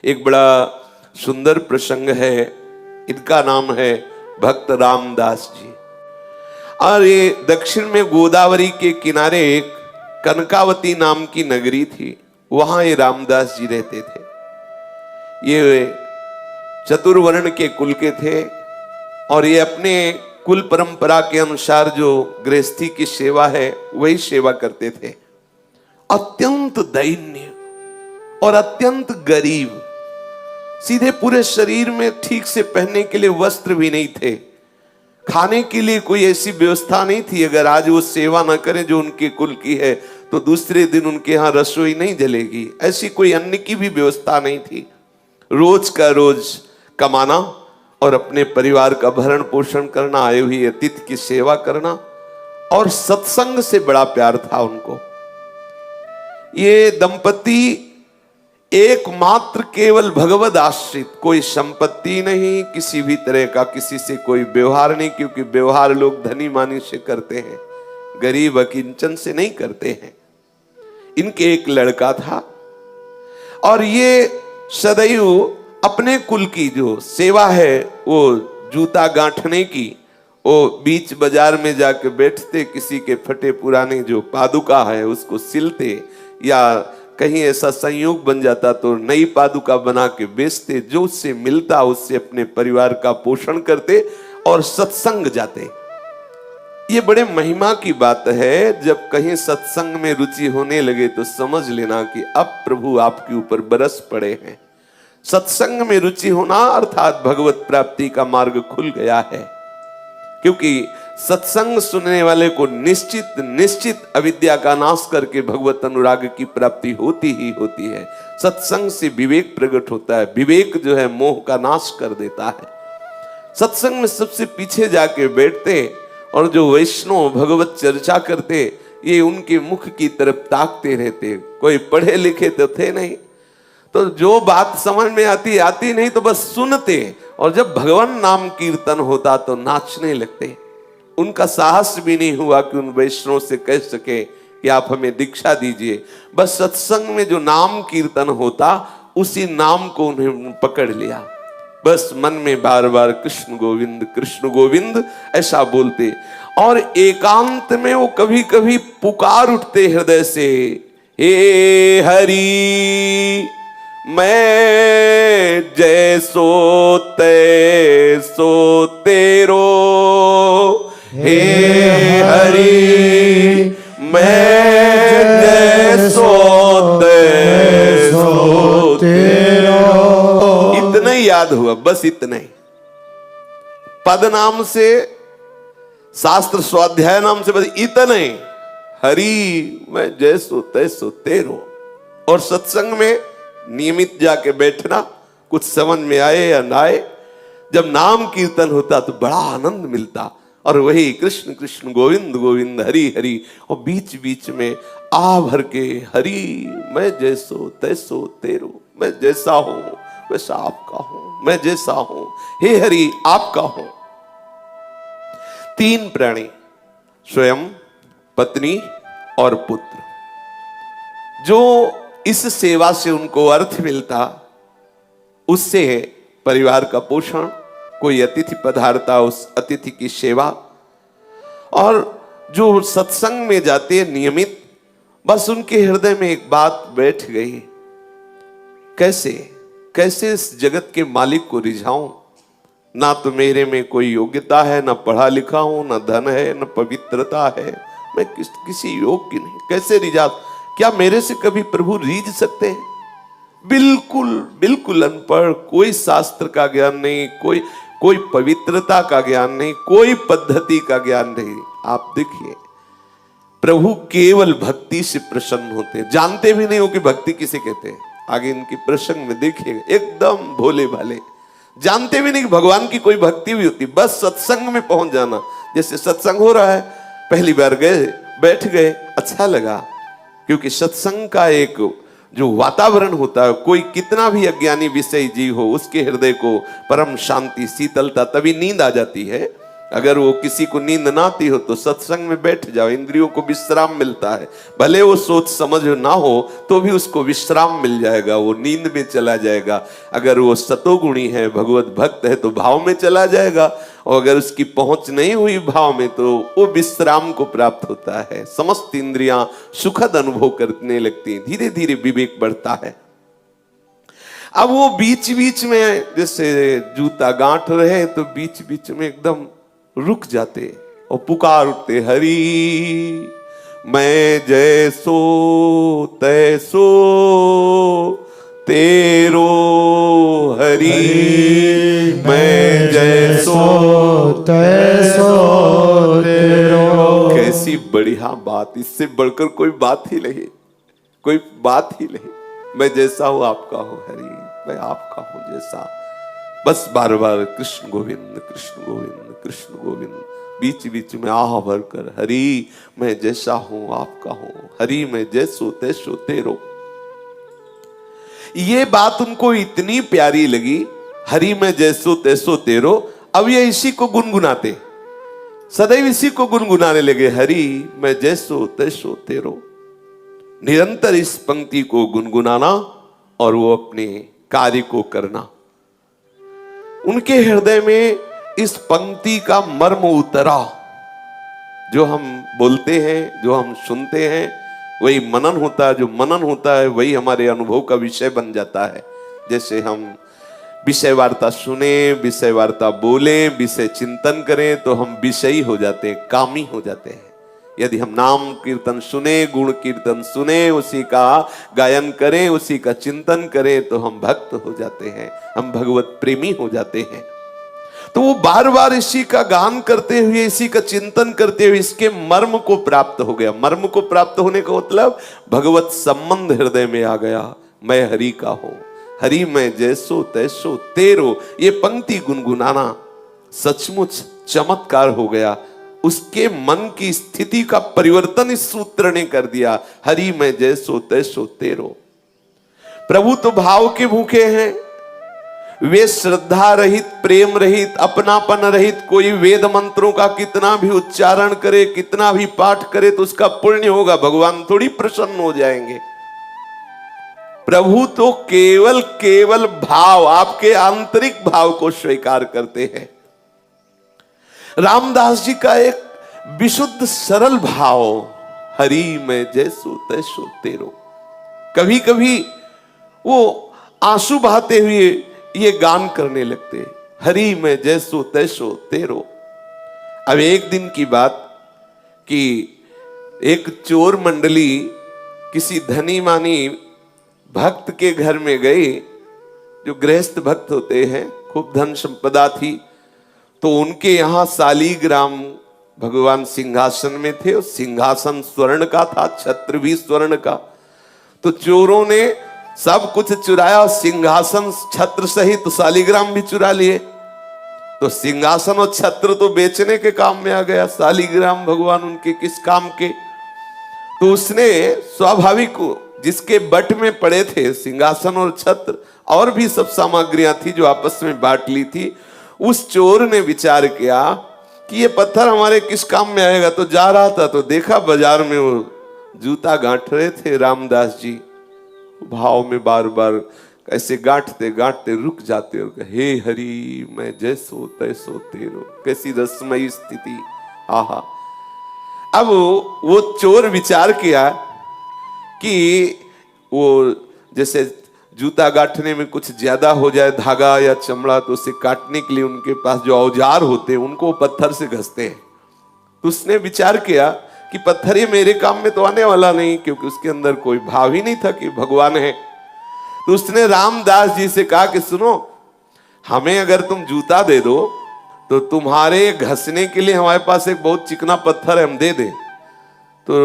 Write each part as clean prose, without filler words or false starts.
एक बड़ा सुंदर प्रसंग है। इनका नाम है भक्त रामदास जी। और ये दक्षिण में गोदावरी के किनारे एक कनकावती नाम की नगरी थी, वहां ये रामदास जी रहते थे। ये चतुर्वर्ण के कुल के थे और ये अपने कुल परंपरा के अनुसार जो गृहस्थी की सेवा है वही सेवा करते थे। अत्यंत दैन्य और अत्यंत गरीब, सीधे पूरे शरीर में ठीक से पहनने के लिए वस्त्र भी नहीं थे, खाने के लिए कोई ऐसी व्यवस्था नहीं थी। अगर आज वो सेवा ना करें जो उनके कुल की है तो दूसरे दिन उनके यहाँ रसोई नहीं जलेगी। ऐसी कोई अन्न की भी व्यवस्था नहीं थी। रोज का रोज कमाना और अपने परिवार का भरण पोषण करना, आए हुए अतिथि की सेवा करना, और सत्संग से बड़ा प्यार था उनको। ये दंपति एकमात्र केवल भगवद आश्रित, कोई संपत्ति नहीं, किसी भी तरह का किसी से कोई व्यवहार नहीं, क्योंकि व्यवहार लोग धनी मानी से करते हैं, गरीब अकिंचन से नहीं करते हैं। इनके एक लड़का था और ये सदैव अपने कुल की जो सेवा है वो जूता गांठने की, वो बीच बाजार में जाके बैठते, किसी के फटे पुराने जो पादुका है उसको सिलते, या कहीं ऐसा संयोग बन जाता तो नई पादुका बना के बेचते, जो उससे मिलता उससे अपने परिवार का पोषण करते और सत्संग जाते। ये बड़े महिमा की बात है। जब कहीं सत्संग में रुचि होने लगे तो समझ लेना कि अब प्रभु आपके ऊपर बरस पड़े हैं। सत्संग में रुचि होना अर्थात भगवत प्राप्ति का मार्ग खुल गया है, क्योंकि सत्संग सुनने वाले को निश्चित निश्चित अविद्या का नाश करके भगवत अनुराग की प्राप्ति होती ही होती है। सत्संग से विवेक प्रकट होता है, विवेक जो है मोह का नाश कर देता है। सत्संग में सबसे पीछे जाके बैठते और जो वैष्णव भगवत चर्चा करते, ये उनके मुख की तरफ ताकते रहते। कोई पढ़े लिखे तो थे नहीं, तो जो बात समझ में आती नहीं तो बस सुनते, और जब भगवान नाम कीर्तन होता तो नाचने लगते। उनका साहस भी नहीं हुआ कि उन वैष्णव से कह सके कि आप हमें दीक्षा दीजिए। बस सत्संग में जो नाम कीर्तन होता उसी नाम को उन्हें पकड़ लिया। बस मन में बार बार कृष्ण गोविंद ऐसा बोलते, और एकांत में वो कभी कभी पुकार उठते हृदय से, हे हरि मैं जैसो तैसो तेरो, हे हरि मैं जैसो तैसो तेरो। इतना ही याद हुआ, बस इतना ही। पद नाम से, शास्त्र स्वाध्याय नाम से, बस इतना ही, हरि मैं जैसो तैसो तेरो। और सत्संग में नियमित जाके बैठना, कुछ समझ में आए या ना आए, जब नाम कीर्तन होता तो बड़ा आनंद मिलता। और वही कृष्ण कृष्ण गोविंद गोविंद हरि हरि, और बीच बीच में आ भर के हरि मैं जैसो तैसो तेरो, मैं जैसा हूं वैसा आपका हूं, मैं जैसा हूं हे हरि आपका हूं। तीन प्राणी, स्वयं, पत्नी और पुत्र, जो इस सेवा से उनको अर्थ मिलता, उससे परिवार का पोषण, कोई अतिथि पधारता उस अतिथि की सेवा, और जो सत्संग में जाते नियमित, बस उनके हृदय में एक बात बैठ गई, कैसे कैसे इस जगत के मालिक को रिझाऊं। ना तो मेरे में कोई योग्यता है, ना पढ़ा लिखा हूं, ना धन है, ना पवित्रता है, मैं किसी योग्य नहीं, कैसे रिझा। क्या मेरे से कभी प्रभु रीझ सकते हैं? बिल्कुल बिल्कुल अनपढ़, कोई शास्त्र का ज्ञान नहीं, कोई पवित्रता का ज्ञान नहीं, कोई पद्धति का ज्ञान नहीं। आप देखिए, प्रभु केवल भक्ति से प्रसन्न होते हैं, जानते भी नहीं हो कि भक्ति किसे कहते हैं। आगे इनकी प्रसंग में देखिएगा, एकदम भोले भाले, जानते भी नहीं कि भगवान की कोई भक्ति भी होती। बस सत्संग में पहुंच जाना, जैसे सत्संग हो रहा है, पहली बार गए, बैठ गए, अच्छा लगा, क्योंकि सत्संग का एक जो वातावरण होता है, कोई कितना भी अज्ञानी विषय जीव हो, उसके हृदय को परम शांति शीतलता, तभी नींद आ जाती है। अगर वो किसी को नींद ना आती हो तो सत्संग में बैठ जाओ, इंद्रियों को विश्राम मिलता है। भले वो सोच समझ ना हो तो भी उसको विश्राम मिल जाएगा, वो नींद में चला जाएगा। अगर वो सतोगुणी है, भगवत भक्त है, तो भाव में चला जाएगा, और अगर उसकी पहुंच नहीं हुई भाव में तो वो विश्राम को प्राप्त होता है। समस्त इंद्रियां सुखद अनुभव करने लगती हैं, धीरे धीरे विवेक बढ़ता है। अब वो बीच बीच में जैसे जूता गांठ रहे तो बीच बीच में एकदम रुक जाते और पुकार उठते, हरि मैं जैसो तैसो तेरो, हरि मैं जैसो तैसो तेरो। कैसी बढ़िया बात, इससे बढ़कर कोई बात ही नहीं, कोई बात ही नहीं। मैं जैसा हूं आपका हूं हरि, मैं आपका हूं जैसा। बस बार बार कृष्ण गोविंद कृष्ण गोविंद कृष्ण गोविंद, बीच बीच में आह भर कर, हरि मैं जैसा हूं आपका हूं, हरि मैं जैसो तैसो तेरो। ये बात उनको इतनी प्यारी लगी, हरि मैं जैसो तैसो तेरो। अब ये इसी को गुनगुनाते, सदैव इसी को गुनगुनाने लगे, हरि मैं जैसो तैसो तेरो। निरंतर इस पंक्ति को गुनगुनाना और वो अपने कार्य को करना। उनके हृदय में इस पंक्ति का मर्म उतरा। जो हम बोलते हैं, जो हम सुनते हैं, वही मनन होता है। जो मनन होता है वही हमारे अनुभव का विषय बन जाता है। जैसे हम विषय वार्ता सुने, विषय वार्ता बोले, विषय चिंतन करें तो हम विषयी हो जाते हैं, कामी हो जाते हैं। यदि हम नाम कीर्तन सुने, गुण कीर्तन सुने, उसी का गायन करें, उसी का चिंतन करें तो हम भक्त हो जाते हैं, हम भगवत प्रेमी हो जाते हैं। तो वो बार बार इसी का गान करते हुए, इसी का चिंतन करते हुए इसके मर्म को प्राप्त हो गया। मर्म को प्राप्त होने का मतलब भगवत संबंध हृदय में आ गया। मैं हरि का हूं, हरि मैं जैसो तैसो तेरो। ये पंक्ति गुनगुनाना सचमुच चमत्कार हो गया। उसके मन की स्थिति का परिवर्तन इस सूत्र ने कर दिया, हरि मैं जैसो तैसो तेरो। प्रभु तो भाव के भूखे हैं, वे श्रद्धा रहित, प्रेम रहित, अपनापन रहित, कोई वेद मंत्रों का कितना भी उच्चारण करे, कितना भी पाठ करे तो उसका पुण्य होगा, भगवान थोड़ी प्रसन्न हो जाएंगे। प्रभु तो केवल केवल भाव, आपके आंतरिक भाव को स्वीकार करते हैं। रामदास जी का एक विशुद्ध सरल भाव, हरि मैं जैसो तैसो तेरो। कभी कभी वो आंसू बहाते हुए ये गान करने लगते, हरि मैं जैसो तैसो तेरो। अब एक दिन की बात कि एक चोर मंडली किसी धनी मानी भक्त के घर में गई, जो गृहस्थ भक्त होते हैं, खूब धन संपदा थी। तो उनके यहां शालीग्राम भगवान सिंहासन में थे, और सिंहासन स्वर्ण का था, छत्र भी स्वर्ण का। तो चोरों ने सब कुछ चुराया, सिंहासन छत्र सहित शालीग्राम भी चुरा लिए। तो सिंहासन और छत्र तो बेचने के काम में आ गया, शालीग्राम भगवान उनके किस काम के। तो उसने स्वाभाविक, जिसके बट में पड़े थे सिंहासन और छत्र, और भी सब सामग्रियां थी जो आपस में बांट ली थी। उस चोर ने विचार किया कि ये पत्थर हमारे किस काम में आएगा। तो जा रहा था तो देखा बाजार में वो जूता गांठ रहे थे रामदास जी। भाव में बार बार ऐसे गांठते गांठते रुक जाते और कहे, हे हरि मैं जैसो तैसो तेरो। कैसी रसमयी स्थिति, आहा। अब वो चोर विचार किया कि वो जैसे जूता गांठने में कुछ ज्यादा हो जाए, धागा या चमड़ा, तो उसे काटने के लिए उनके पास जो औजार होते हैं उनको पत्थर से घसते हैं। तो उसने विचार किया कि पत्थर ये मेरे काम में तो आने वाला नहीं, क्योंकि उसके अंदर कोई भाव ही नहीं था कि भगवान है। तो उसने रामदास जी से कहा कि सुनो, हमें अगर तुम जूता दे दो तो तुम्हारे घसने के लिए हमारे पास एक बहुत चिकना पत्थर है, हम दे दें। तो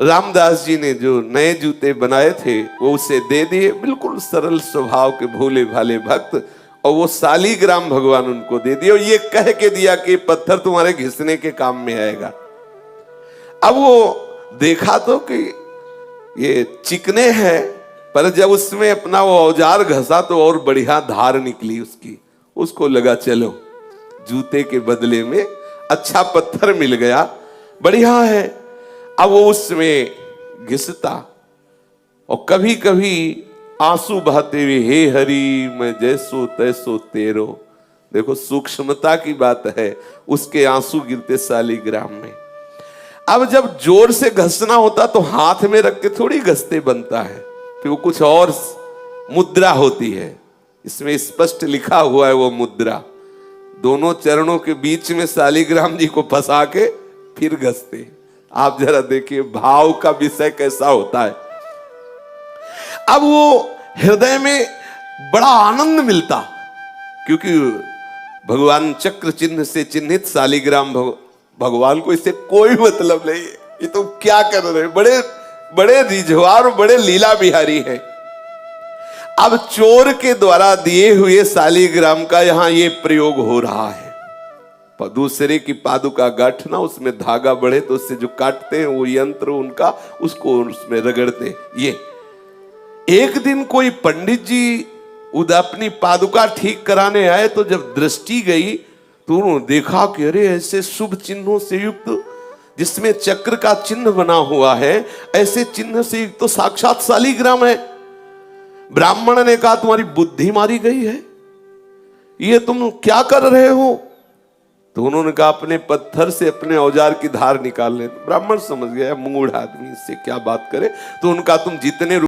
रामदास जी ने जो नए जूते बनाए थे वो उसे दे दिए, बिल्कुल सरल स्वभाव के भोले भाले भक्त। और वो शालीग्राम भगवान उनको दे दिए, और ये कह के दिया कि पत्थर तुम्हारे घिसने के काम में आएगा। अब वो देखा तो कि ये चिकने हैं, पर जब उसमें अपना वो औजार घसा तो और बढ़िया धार निकली उसकी। उसको लगा चलो जूते के बदले में अच्छा पत्थर मिल गया, बढ़िया है। अब वो उसमें घिसता और कभी कभी आंसू बहाते हुए, हे हरि मैं जैसो तैसो तेरो। देखो सूक्ष्मता की बात है, उसके आंसू गिरते सालीग्राम में। अब जब जोर से घसना होता तो हाथ में रख के थोड़ी घसते बनता है, फिर वो कुछ और मुद्रा होती है। इसमें स्पष्ट लिखा हुआ है वो मुद्रा, दोनों चरणों के बीच में सालीग्राम जी को फंसा के फिर घसते। आप जरा देखिए भाव का विषय कैसा होता है। अब वो हृदय में बड़ा आनंद मिलता, क्योंकि भगवान चक्र चिन्ह से चिन्हित सालीग्राम भगवान को इससे कोई मतलब नहीं है, ये तो क्या कर रहे हैं, बड़े बड़े रिझवार, बड़े लीला बिहारी हैं। अब चोर के द्वारा दिए हुए सालीग्राम का यहां ये प्रयोग हो रहा है। पर दूसरे की पादुका गांठना, उसमें धागा बढ़े तो उससे जो काटते हैं वो यंत्र उनका, उसको उसमें रगड़ते। ये एक दिन कोई पंडित जी अपनी पादुका ठीक कराने आए, तो जब दृष्टि गई तो उन्होंने देखा कि अरे ऐसे शुभ चिन्हों से युक्त, जिसमें चक्र का चिन्ह बना हुआ है, ऐसे चिन्ह से युक्त तो साक्षात सालीग्राम है। ब्राह्मण ने कहा तुम्हारी बुद्धि मारी गई है, ये तुम क्या कर रहे हो? तो उन्होंने कहा अपने पत्थर से अपने औजार की धार निकाल ले। ब्राह्मण समझ गया मूढ़ आदमी, इससे क्या बात करे। तो उनका तुम जितने